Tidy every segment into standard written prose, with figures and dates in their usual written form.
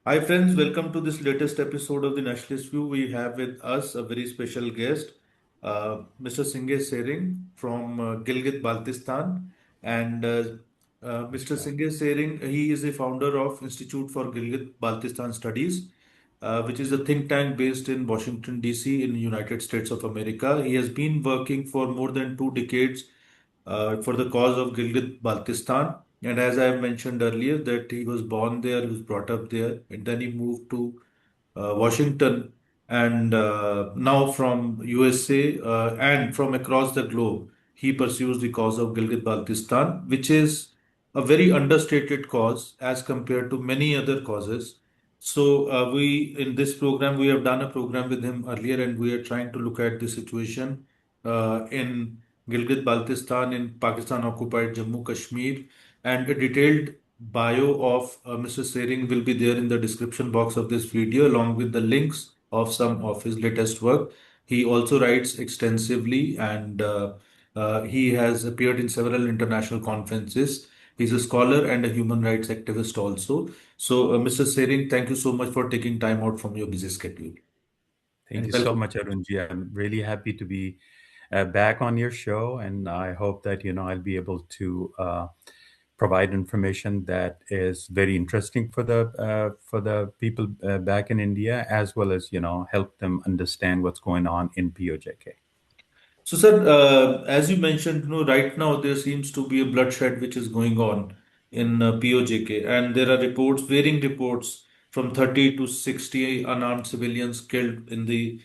Hi friends, welcome to this latest episode of the Nationalist View. We have with us a very special guest, Mr. Senge Sering from Gilgit-Baltistan. And Mr. Senge Sering, he is the founder of Institute for Gilgit-Baltistan Studies, which is a think tank based in Washington, D.C. in the United States of America. He has been working for more than 2 decades for the cause of Gilgit-Baltistan. And as I mentioned earlier, that he was born there, he was brought up there, and then he moved to Washington, and now from USA and from across the globe, he pursues the cause of Gilgit-Baltistan, which is a very understated cause as compared to many other causes. So we in this program we have done a program with him earlier, and we are trying to look at the situation in Gilgit-Baltistan in Pakistan-occupied Jammu Kashmir, and a detailed bio of Mr. Sering will be there in the description box of this video, along with the links of some of his latest work. He also writes extensively, and he has appeared in several international conferences. He's a scholar and a human rights activist also. So, Mr. Sering, thank you so much for taking time out from your busy schedule. Thank And you so welcome. much, Arunji. I'm really happy to be back on your show, and I hope that I'll be able to provide information that is very interesting for the people back in India, as well as help them understand what's going on in PoJK. So, sir, as you mentioned, right now there seems to be a bloodshed which is going on in POJK, and there are reports, varying reports, from 30 to 60 unarmed civilians killed in the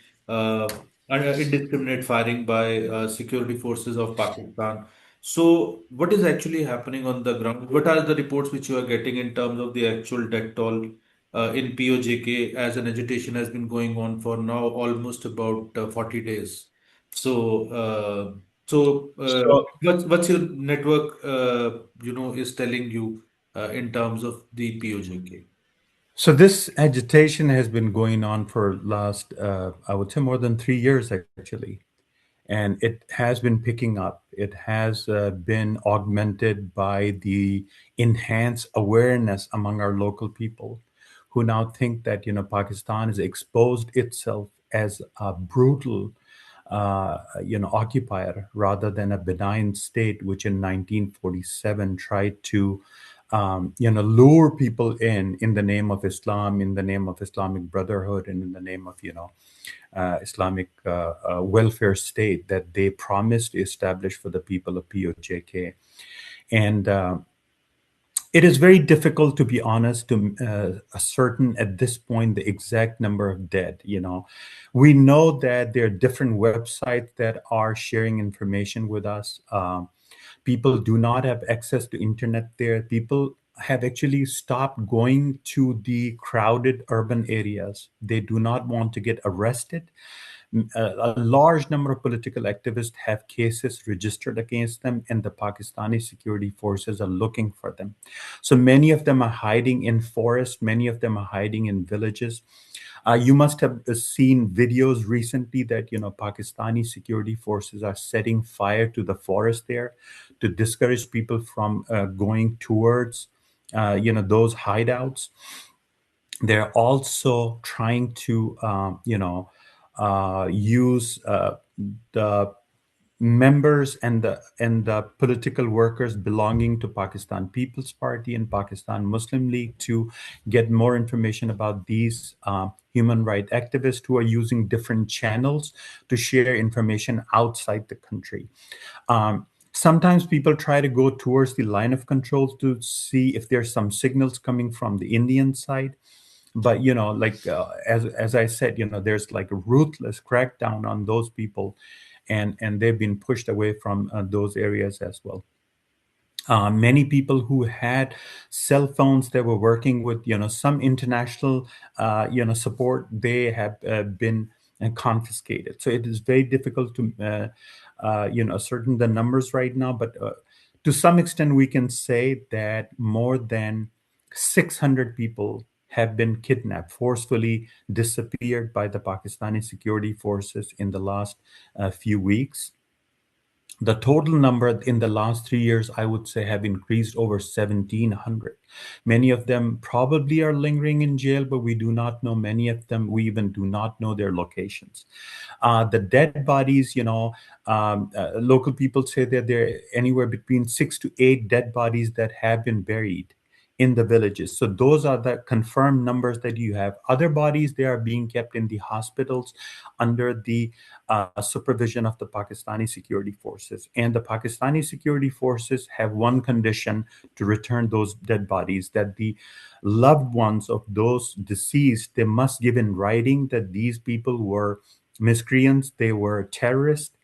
indiscriminate firing by security forces of Pakistan. So, what is actually happening on the ground? What are the reports which you are getting in terms of the actual death toll in POJK, as an agitation has been going on for now almost about 40 days? So, So, what's your network, is telling you in terms of the POJK? so this agitation has been going on for last, I would say, more than 3 years actually. And it has been picking up. It has been augmented by the enhanced awareness among our local people, who now think that Pakistan has exposed itself as a brutal occupier rather than a benign state, which in 1947 tried to lure people in the name of Islam, in the name of Islamic Brotherhood, and in the name of Islamic welfare state that they promised to establish for the people of POJK. And it is very difficult, to be honest, to ascertain at this point the exact number of dead. We know that there are different websites that are sharing information with us. People do not have access to internet there. People have actually stopped going to the crowded urban areas. They do not want to get arrested. A large number of political activists have cases registered against them, and the Pakistani security forces are looking for them. So many of them are hiding in forests, many of them are hiding in villages. You must have seen videos recently that Pakistani security forces are setting fire to the forest there to discourage people from going towards those hideouts. They're also trying to use the members and the political workers belonging to Pakistan People's Party and Pakistan Muslim League to get more information about these human rights activists who are using different channels to share information outside the country. Sometimes people try to go towards the line of control to see if there's some signals coming from the Indian side. But like as I said, there's like a ruthless crackdown on those people, and they've been pushed away from those areas as well. Many people who had cell phones that were working with some international support, they have been confiscated. So it is very difficult to ascertain the numbers right now, but to some extent we can say that more than 600 people have been kidnapped, forcefully disappeared by the Pakistani security forces in the last few weeks. The total number in the last 3 years, I would say, have increased over 1,700. Many of them probably are lingering in jail, but we do not know many of them. We even do not know their locations. The dead bodies, local people say that there are anywhere between 6 to 8 dead bodies that have been buried in the villages. So those are the confirmed numbers that you have. Other bodies, they are being kept in the hospitals under the supervision of the Pakistani security forces. And the Pakistani security forces have one condition to return those dead bodies, that the loved ones of those deceased, they must give in writing that these people were miscreants, they were terrorists,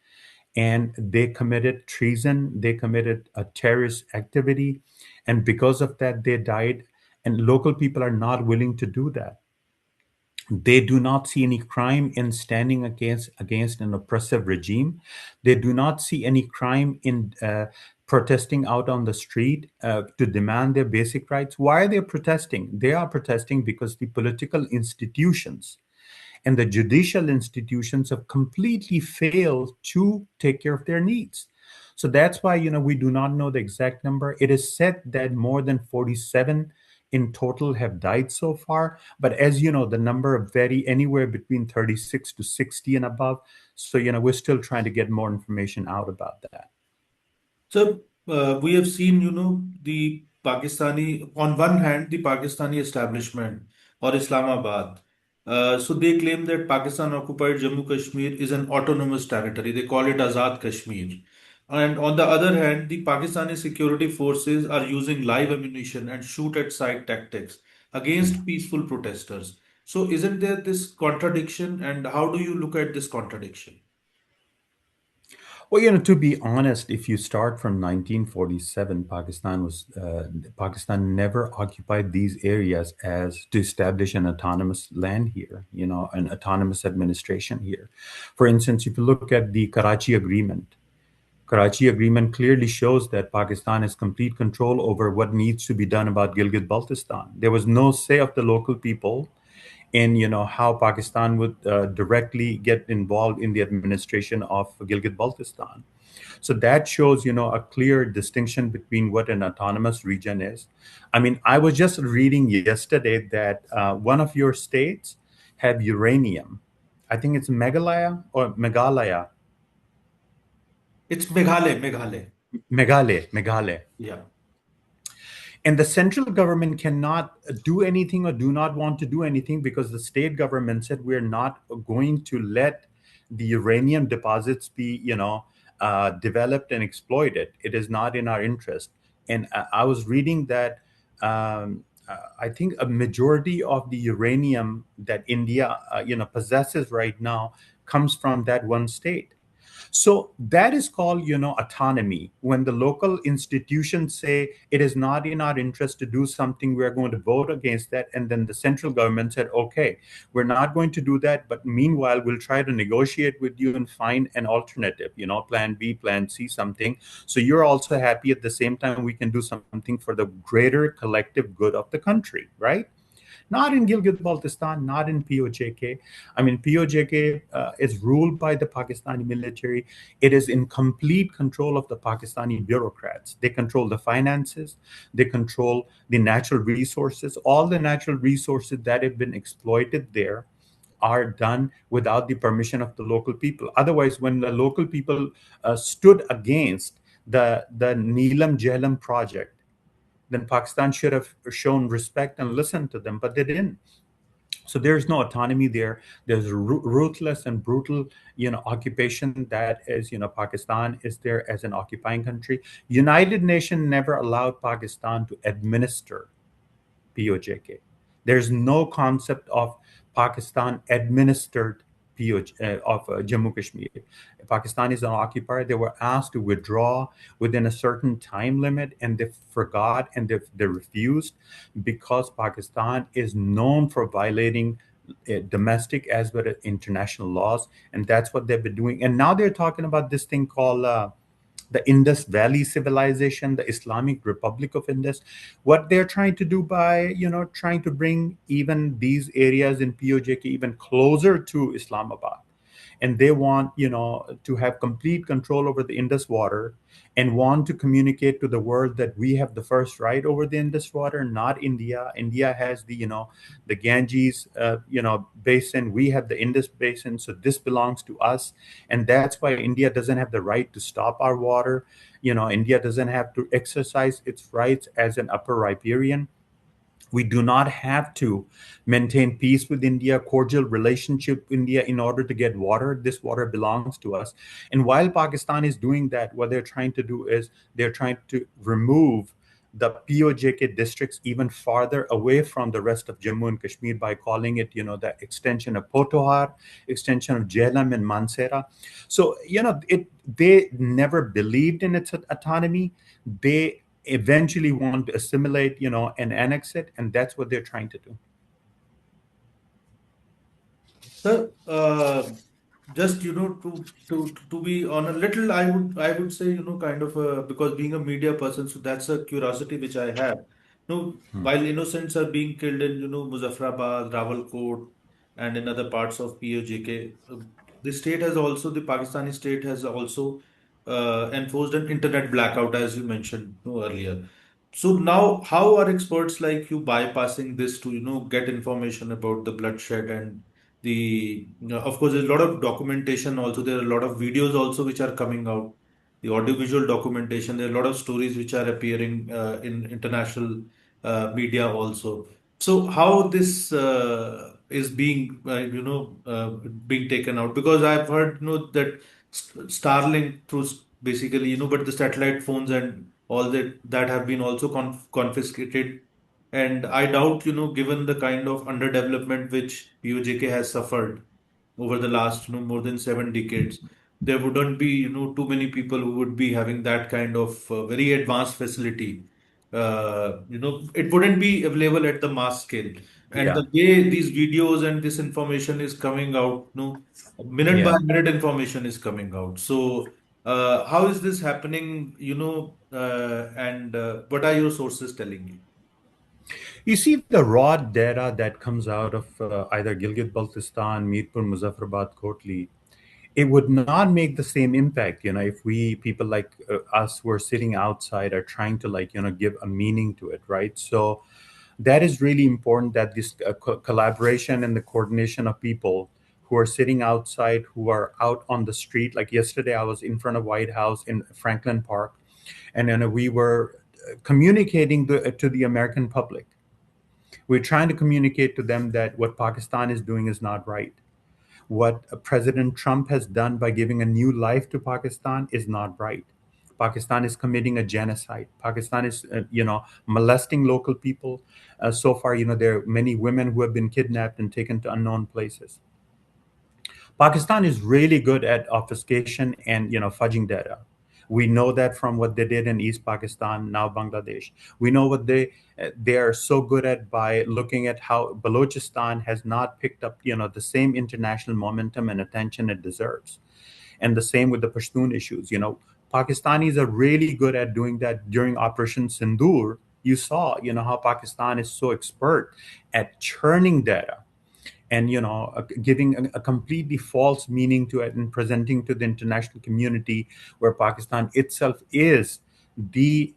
and they committed treason, they committed a terrorist activity, and because of that, they died. And local people are not willing to do that. They do not see any crime in standing against an oppressive regime. They do not see any crime in protesting out on the street to demand their basic rights. Why are they protesting? They are protesting because the political institutions and the judicial institutions have completely failed to take care of their needs. So that's why, we do not know the exact number. It is said that more than 47 in total have died so far. But as you know, the number vary anywhere between 36 to 60 and above. So, we're still trying to get more information out about that. So we have seen, the Pakistani, on one hand, the Pakistani establishment or Islamabad. So they claim that Pakistan-occupied Jammu Kashmir is an autonomous territory. They call it Azad Kashmir. And on the other hand, the Pakistani security forces are using live ammunition and shoot at sight tactics against peaceful protesters. So isn't there this contradiction? And how do you look at this contradiction? Well, to be honest, if you start from 1947, Pakistan never occupied these areas as to establish an autonomous land here, an autonomous administration here. For instance, if you look at the Karachi Agreement clearly shows that Pakistan has complete control over what needs to be done about Gilgit-Baltistan. There was no say of the local people in how Pakistan would directly get involved in the administration of Gilgit-Baltistan. So that shows a clear distinction between what an autonomous region is. I mean, I was just reading yesterday that one of your states have uranium. I think it's Meghalaya, It's Meghalaya, Meghalaya. Meghalaya. Yeah. And the central government cannot do anything or do not want to do anything because the state government said we're not going to let the uranium deposits be, developed and exploited. It is not in our interest. And I was reading that I think a majority of the uranium that India, possesses right now comes from that one state. So that is called, autonomy. When the local institutions say it is not in our interest to do something, we're going to vote against that. And then the central government said, okay, we're not going to do that. But meanwhile, we'll try to negotiate with you and find an alternative, plan B, plan C, something. So you're also happy at the same time we can do something for the greater collective good of the country, right? Not in Gilgit-Baltistan, not in PoJK. I mean, PoJK is ruled by the Pakistani military. It is in complete control of the Pakistani bureaucrats. They control the finances, they control the natural resources. All the natural resources that have been exploited there are done without the permission of the local people. Otherwise, when the local people stood against the Neelam Jhelum project, then Pakistan should have shown respect and listened to them, but they didn't. So there's no autonomy there. There's ruthless and brutal, occupation that is, Pakistan is there as an occupying country. United Nations never allowed Pakistan to administer POJK. There's no concept of Pakistan administered POJ, of Jammu Kashmir. Pakistan is an occupier. They were asked to withdraw within a certain time limit, and they forgot and they refused because Pakistan is known for violating domestic as well as international laws, and that's what they've been doing. And now they're talking about this thing called the Indus Valley Civilization, the Islamic Republic of Indus. What they're trying to do by, trying to bring even these areas in POJK even closer to Islamabad. and they want, to have complete control over the Indus water, and want to communicate to the world that we have the first right over the Indus water, not India. India has the Ganges, basin. We have the Indus basin, so this belongs to us, and that's why India doesn't have the right to stop our water. India doesn't have to exercise its rights as an upper riparian. We do not have to maintain peace with India, cordial relationship with India in order to get water. This water belongs to us. And while Pakistan is doing that, what they're trying to do is they're trying to remove the PoJK districts even farther away from the rest of Jammu and Kashmir by calling it, the extension of Potohar, extension of Jhelum and Mansehra. So, they never believed in its autonomy. They eventually want to assimilate, and annex it, and that's what they're trying to do. Sir, just to be on a little, I would say, kind of because being a media person, so that's a curiosity which I have. While innocents are being killed in Muzaffarabad, Rawalkot, and in other parts of POJK, the Pakistani state has also enforced an internet blackout, as you mentioned earlier. So now, how are experts like you bypassing this to get information about the bloodshed and of course, there's a lot of documentation also. There are a lot of videos also which are coming out. The audiovisual documentation. There are a lot of stories which are appearing in international media also. So how this is being being taken out? Because I've heard that Starlink through basically but the satellite phones and all that have been also confiscated. And I doubt, given the kind of underdevelopment which POJK has suffered over the last, more than 7 decades, there wouldn't be, too many people who would be having that kind of very advanced facility. It wouldn't be available at the mass scale. And Yeah. the way these videos and this information is coming out, minute by Yeah. minute information is coming out. So, how is this happening, and what are your sources telling you? You see the raw data that comes out of either Gilgit-Baltistan, Mirpur, Muzaffarabad, Kotli, it would not make the same impact, if we people like us who are sitting outside are trying to give a meaning to it, right? So that is really important, that this collaboration and the coordination of people who are sitting outside, who are out on the street. Like yesterday I was in front of White House in Franklin Park, and then we were communicating to the American public. We're trying to communicate to them that what Pakistan is doing is not right. What President Trump has done by giving a new life to Pakistan is not right. Pakistan is committing a genocide. Pakistan is, molesting local people. So far, there are many women who have been kidnapped and taken to unknown places. Pakistan is really good at obfuscation and fudging data. We know that from what they did in East Pakistan, now Bangladesh. We know what they are so good at by looking at how Balochistan has not picked up the same international momentum and attention it deserves, and the same with the Pashtun issues. Pakistanis are really good at doing that. During Operation Sindoor, you saw how Pakistan is so expert at churning data and giving a completely false meaning to it and presenting to the international community, where Pakistan itself is the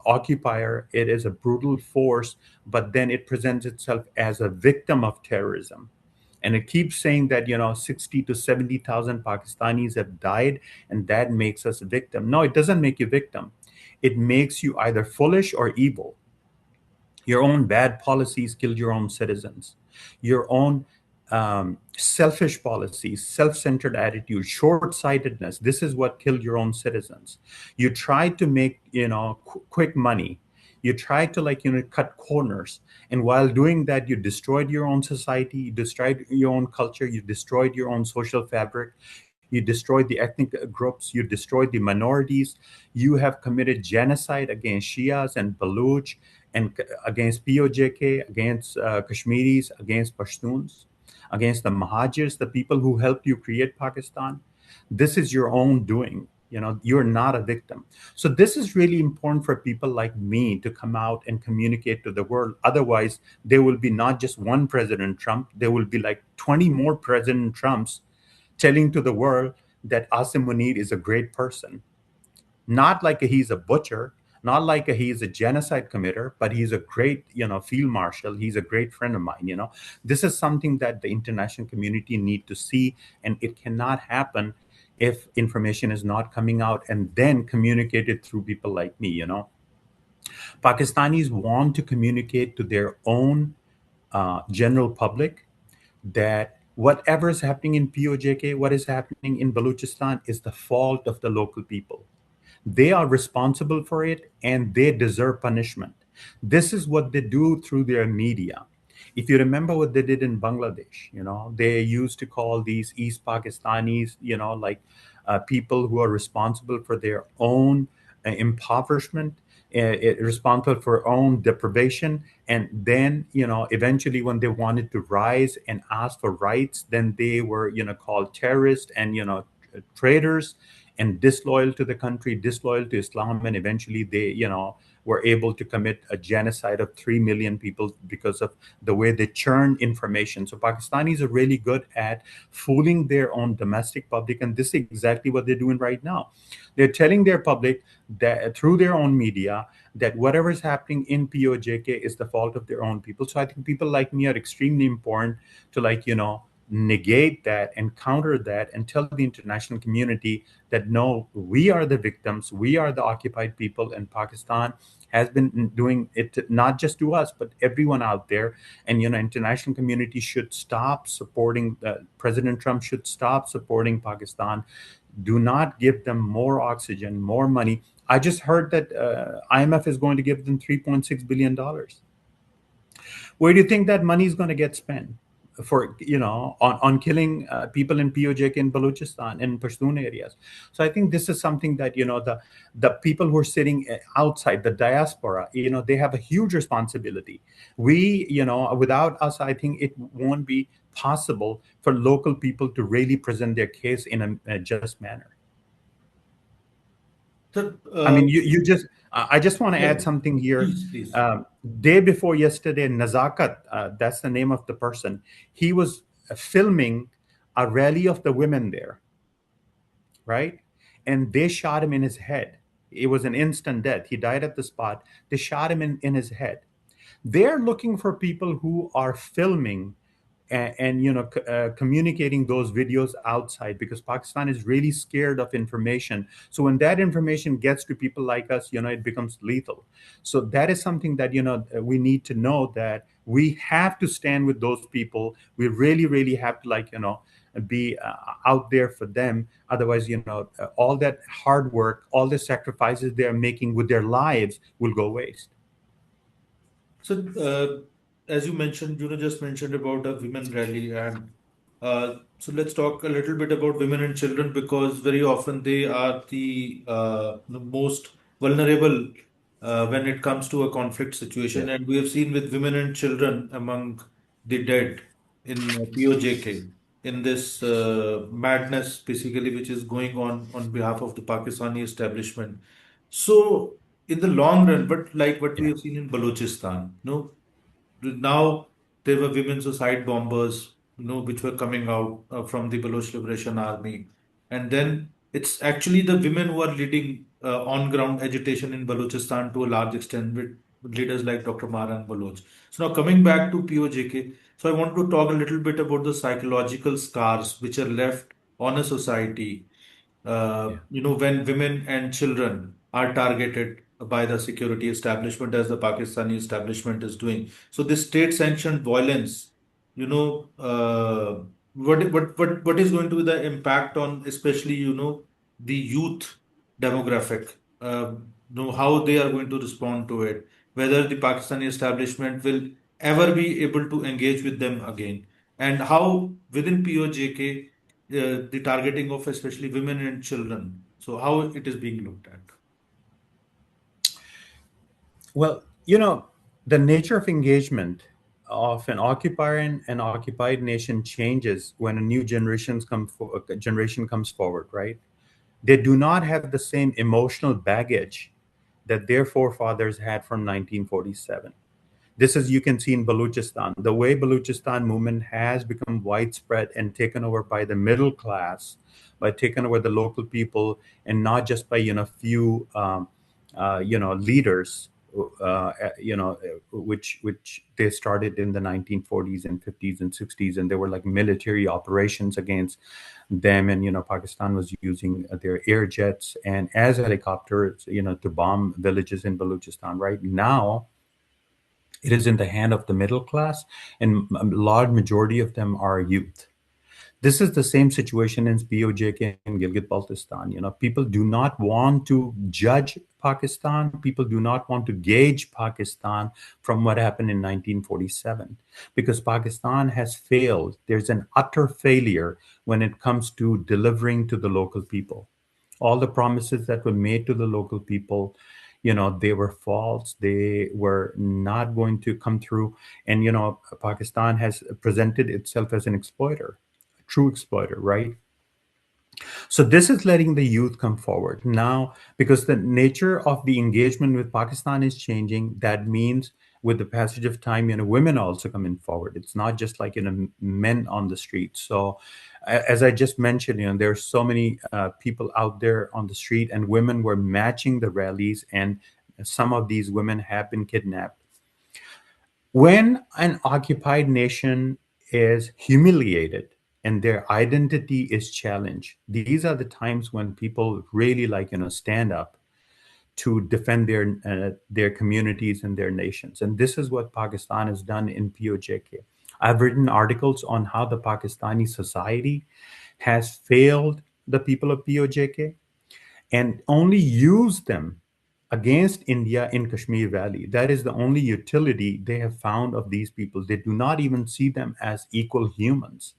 occupier. It is a brutal force, but then it presents itself as a victim of terrorism. And it keeps saying that 60 to 70,000 Pakistanis have died, and that makes us a victim. No, it doesn't make you victim. It makes you either foolish or evil. Your own bad policies killed your own citizens. Your own selfish policies, self centered attitude, short sightedness. This is what killed your own citizens. You tried to make, quick money. You tried to, cut corners. And while doing that, you destroyed your own society, you destroyed your own culture, you destroyed your own social fabric, you destroyed the ethnic groups, you destroyed the minorities. You have committed genocide against Shias and Baluch, and against POJK, against Kashmiris, against Pashtuns, against the Mahajirs, the people who helped you create Pakistan. This is your own doing. You're not a victim. So this is really important for people like me to come out and communicate to the world. Otherwise, there will be not just one President Trump, there will be like 20 more President Trumps telling to the world that Asim Munir is a great person, not like he's a butcher, not like he's a genocide committer, but he's a great, field marshal. He's a great friend of mine. This is something that the international community need to see, and it cannot happen if information is not coming out and then communicated through people like me. Pakistanis want to communicate to their own general public that whatever is happening in POJK, what is happening in Balochistan, is the fault of the local people. They are responsible for it and they deserve punishment. This is what they do through their media. If you remember what they did in Bangladesh, they used to call these East Pakistanis, people who are responsible for their own impoverishment, responsible for own deprivation. And then, eventually when they wanted to rise and ask for rights, then they were, called terrorists and, traitors and disloyal to the country, disloyal to Islam, and eventually they, were able to commit a genocide of 3 million people because of the way they churn information. So Pakistanis are really good at fooling their own domestic public, and this is exactly what they're doing right now. They're telling their public that through their own media that whatever is happening in POJK is the fault of their own people. So I think people like me are extremely important to negate that and counter that and tell the international community that no, we are the victims, we are the occupied people, and Pakistan has been doing it not just to us but everyone out there. And international community should stop supporting President Trump should stop supporting Pakistan. Do not give them more oxygen, more money. I just heard that IMF is going to give them $3.6 billion. Where do you think that money is going to get spent? For on killing people in POJK in Balochistan and Pashtun areas. So I think this is something that the people who are sitting outside the diaspora, they have a huge responsibility. We, without us, I think it won't be possible for local people to really present their case in a just manner. So, I mean, you just. I just want to yeah, add something here. please, please. Day before yesterday, Nazakat, that's the name of the person. He was filming a rally of the women there, right? And they shot him in his head. It was an instant death. He died at the spot. They shot him in his head. They're looking for people who are filming and communicating those videos outside, because Pakistan is really scared of information. So when that information gets to people like us, it becomes lethal. So that is something that we need to know, that we have to stand with those people. We really, really have to be out there for them. Otherwise, all that hard work, all the sacrifices they're making with their lives will go waste. So, as you mentioned, just mentioned about a women rally, and so let's talk a little bit about women and children, because very often they are the most vulnerable when it comes to a conflict situation, Yes. and we have seen with women and children among the dead in POJK, in this madness basically which is going on behalf of the Pakistani establishment. So in the long run, but like what we Yeah. have seen in Balochistan, now there were women suicide bombers, which were coming out from the Baloch Liberation Army, and then it's actually the women who are leading on-ground agitation in Balochistan to a large extent with leaders like Dr. Maran Baloch. So now coming back to POJK, so I want to talk a little bit about the psychological scars which are left on a society Yeah. when women and children are targeted by the security establishment as the Pakistani establishment is doing. So this state-sanctioned violence, what is going to be the impact on especially, the youth demographic, how they are going to respond to it, whether the Pakistani establishment will ever be able to engage with them again, and how within POJK the targeting of especially women and children. So how it is being looked at. Well, the nature of engagement of an occupier and an occupied nation changes when a new generation comes forward, right? They do not have the same emotional baggage that their forefathers had from 1947. This is, you can see in Balochistan, the way Balochistan movement has become widespread and taken over by the middle class, by taking over the local people, and not just by few leaders, which they started in the 1940s and 50s and 60s, and there were like military operations against them, and Pakistan was using their air jets and as helicopters, to bomb villages in Balochistan. Right now, it is in the hand of the middle class, and a large majority of them are youth. This is the same situation in PoJK and Gilgit-Baltistan. People do not want to judge Pakistan. People do not want to gauge Pakistan from what happened in 1947, because Pakistan has failed. There's an utter failure when it comes to delivering to the local people. All the promises that were made to the local people, they were false. They were not going to come through. And Pakistan has presented itself as an exploiter, a true exploiter, right? So this is letting the youth come forward now, because the nature of the engagement with Pakistan is changing. That means with the passage of time, women also coming forward. It's not just like men on the street. So, as I just mentioned, there are so many people out there on the street, and women were matching the rallies, and some of these women have been kidnapped. When an occupied nation is humiliated and their identity is challenged, these are the times when people really stand up to defend their communities and their nations. And this is what Pakistan has done in PoJK. I've written articles on how the Pakistani society has failed the people of PoJK and only use them against India in Kashmir Valley. That is the only utility they have found of these people. They do not even see them as equal humans.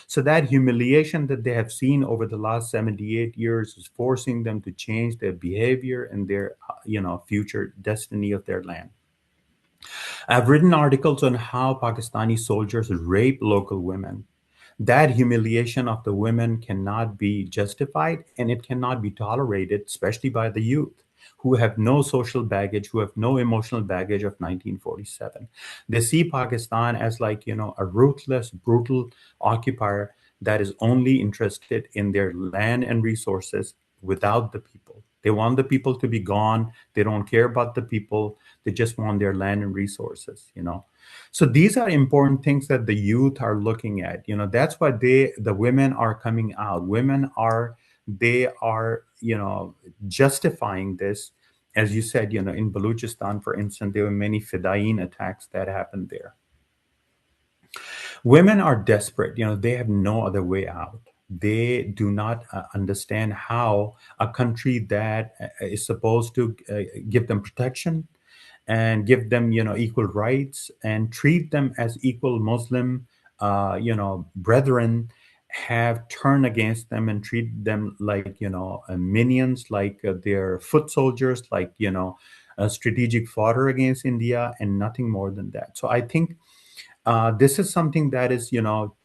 So that humiliation that they have seen over the last 78 years is forcing them to change their behavior and their future destiny of their land. I've written articles on how Pakistani soldiers rape local women. That humiliation of the women cannot be justified, and it cannot be tolerated, especially by the youth who have no social baggage, who have no emotional baggage of 1947. They see Pakistan as a ruthless, brutal occupier that is only interested in their land and resources without the people. They want the people to be gone. They don't care about the people. They just want their land and resources. So these are important things that the youth are looking at. That's why the women are coming out. They are justifying this. As you said, in Balochistan, for instance, there were many Fedayeen attacks that happened there. Women are desperate. They have no other way out. They do not understand how a country that is supposed to give them protection and give them equal rights and treat them as equal Muslim brethren, have turned against them and treat them like minions, like their foot soldiers, like a strategic fodder against India, and nothing more than that. So I think this is something that is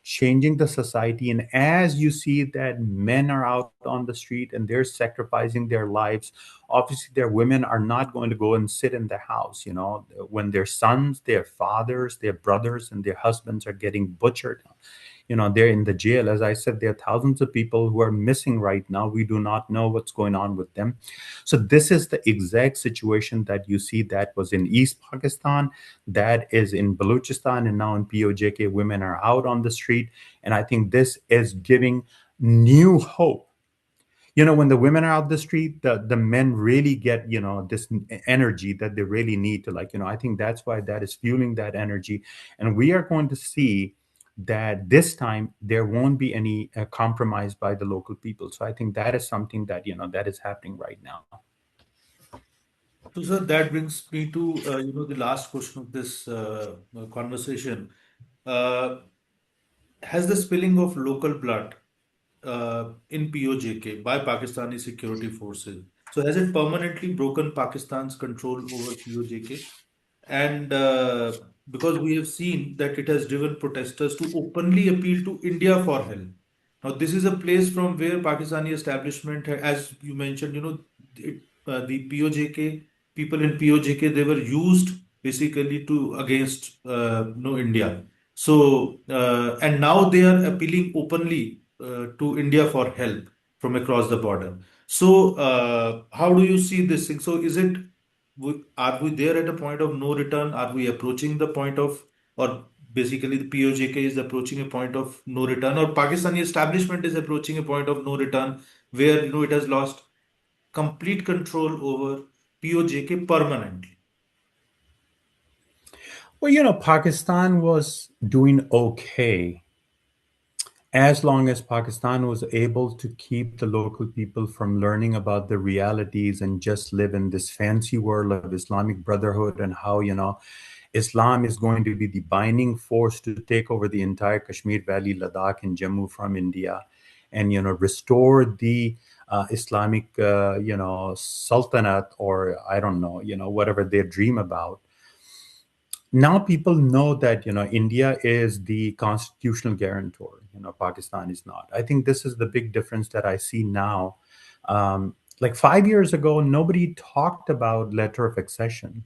changing the society. And as you see that men are out on the street and they're sacrificing their lives, obviously their women are not going to go and sit in the house when their sons, their fathers, their brothers, and their husbands are getting butchered. They're in the jail. As I said, there are thousands of people who are missing right now. We do not know what's going on with them. So this is the exact situation that you see that was in East Pakistan, that is in Balochistan, and now in PoJK. Women are out on the street, and I think this is giving new hope. When the women are out the street, the men really get this energy that they really need to I think that's why that is fueling that energy. And we are going to see that this time there won't be any compromise by the local people. So I think that is something that that is happening right now. So, sir, that brings me to the last question of this conversation. Uh, has the spilling of local blood in POJK by Pakistani security forces, so has it permanently broken Pakistan's control over POJK? And because we have seen that it has driven protesters to openly appeal to India for help. Now, this is a place from where Pakistani establishment, as you mentioned, the POJK, people in POJK, they were used basically to against no India. So and now they are appealing openly to India for help from across the border. So how do you see this thing? So is it are we there at a point of no return? Are we approaching the point of, or basically the POJK is approaching a point of no return, or Pakistani establishment is approaching a point of no return where it has lost complete control over POJK permanently? Well, Pakistan was doing okay as long as Pakistan was able to keep the local people from learning about the realities and just live in this fancy world of Islamic Brotherhood and how, Islam is going to be the binding force to take over the entire Kashmir Valley, Ladakh, and Jammu from India, and restore the Islamic, sultanate, or I don't know, whatever they dream about. Now people know that India is the constitutional guarantor. Pakistan is not. I think this is the big difference that I see now. Like 5 years ago, nobody talked about letter of accession.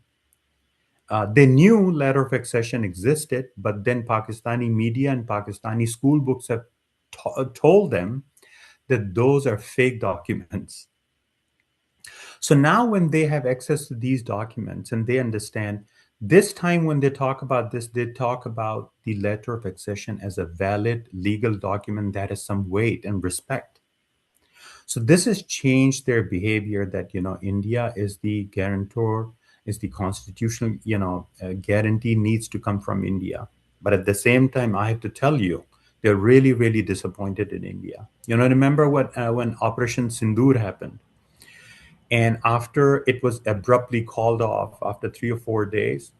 They knew letter of accession existed, but then Pakistani media and Pakistani school books have told them that those are fake documents. So now, when they have access to these documents and they understand, this time when they talk about this, they talk about the letter of accession as a valid legal document that has some weight and respect. So this has changed their behavior, that India is the guarantor, is the constitutional guarantee needs to come from India. But at the same time, I have to tell you, they're really really disappointed in India. Remember what when Operation Sindoor happened, and after it was abruptly called off after 3 or 4 days,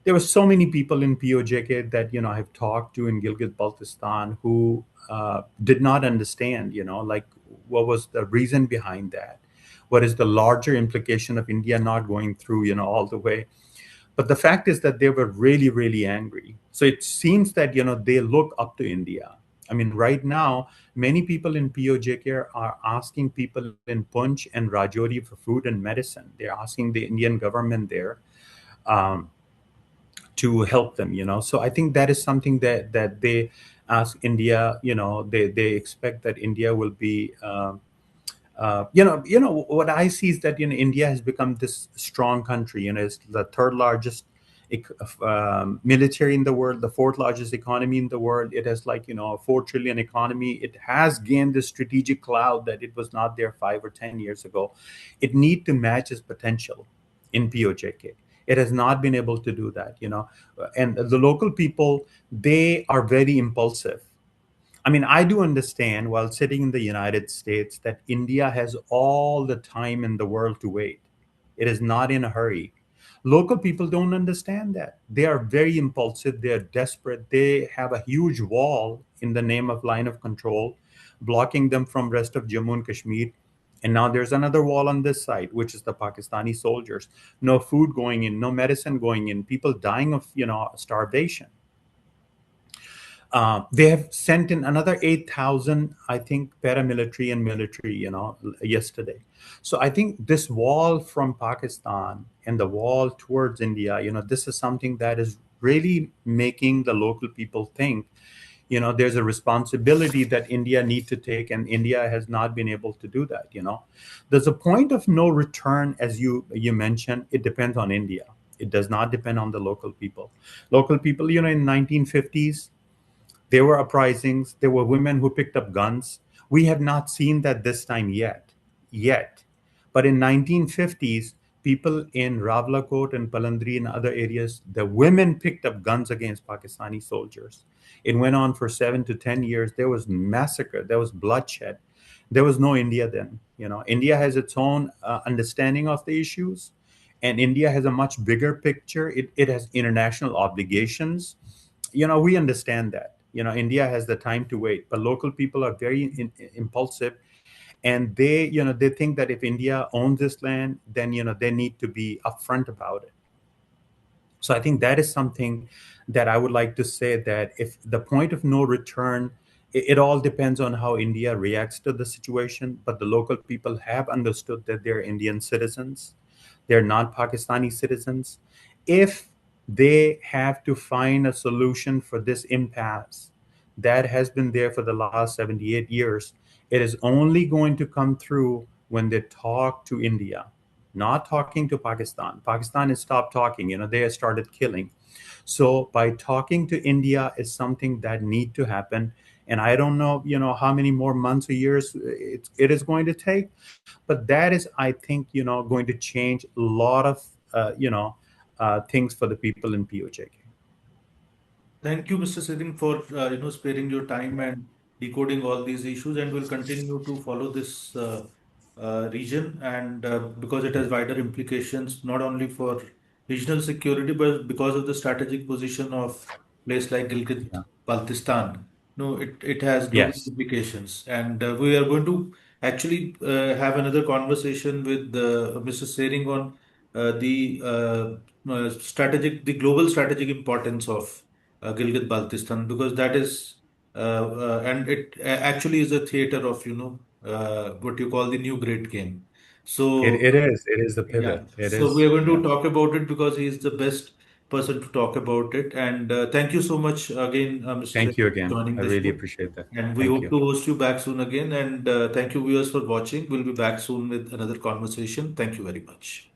there were so many people in POJK that I have talked to in Gilgit-Baltistan who did not understand, like what was the reason behind that? What is the larger implication of India not going through, all the way? But the fact is that they were really, really angry. So it seems that they look up to India. I mean, right now, many people in POJK are asking people in Punch and Rajouri for food and medicine. They're asking the Indian government there um, to help them. So I think that is something that they ask India. They expect that India will be. What I see is that India has become this strong country. It's the third largest military in the world, the fourth largest economy in the world. It has like a 4 trillion economy. It has gained this strategic clout that it was not there 5 or 10 years ago. It need to match its potential in POJK. It has not been able to do that. And the local people, they are very impulsive. I mean, I do understand while sitting in the United States that India has all the time in the world to wait. It is not in a hurry. Local people don't understand that. They are very impulsive. They are desperate. They have a huge wall in the name of line of control, blocking them from rest of Jammu and Kashmir. And now there's another wall on this side, which is the Pakistani soldiers. No food going in, no medicine going in, people dying of starvation. They have sent in another 8,000, I think, paramilitary and military, yesterday. So I think this wall from Pakistan and the wall towards India, this is something that is really making the local people think, there's a responsibility that India need to take, and India has not been able to do that. There's a point of no return, as you mentioned. It depends on India. It does not depend on the local people. Local people, in 1950s, there were uprisings. There were women who picked up guns. We have not seen that this time yet. But in 1950s, people in Rawalakot and Palandri and other areas, the women picked up guns against Pakistani soldiers. It went on for 7 to 10 years. There was massacre. There was bloodshed. There was no India then. India has its own understanding of the issues, and India has a much bigger picture. It has international obligations. We understand that India has the time to wait, but local people are very impulsive, and they think that if India owns this land, then they need to be upfront about it. So I think that is something that I would like to say, that if the point of no return, it all depends on how India reacts to the situation. But the local people have understood that they're Indian citizens, they're not Pakistani citizens. If They have to find a solution for this impasse that has been there for the last 78 years. It is only going to come through when they talk to India, not talking to Pakistan. Pakistan has stopped talking, they have started killing. So by talking to India is something that need to happen. And I don't know, how many more months or years it is going to take, but that is, I think, going to change a lot of, things for the people in POJK. Thank you, Mr. Singh, for sparing your time and decoding all these issues, and we'll continue to follow this region, and because it has wider implications not only for regional security, but because of the strategic position of place like Yeah. Gilgit-Baltistan. No, it has global Yes. implications, and we are going to actually have another conversation with Mr. Sering on the global strategic importance of Gilgit-Baltistan, because that is and it actually is a theater of what you call the new great game. It, So it is. It is the yeah, pivot. It so we are is. going to Yeah. talk about it because he is the best person to talk about it. And thank you so much again, Mr. Thank Singh, you for again. joining I the really show. appreciate that. And we Thank hope you. to host you back soon again. And thank you, viewers, for watching. We'll be back soon with another conversation. Thank you very much.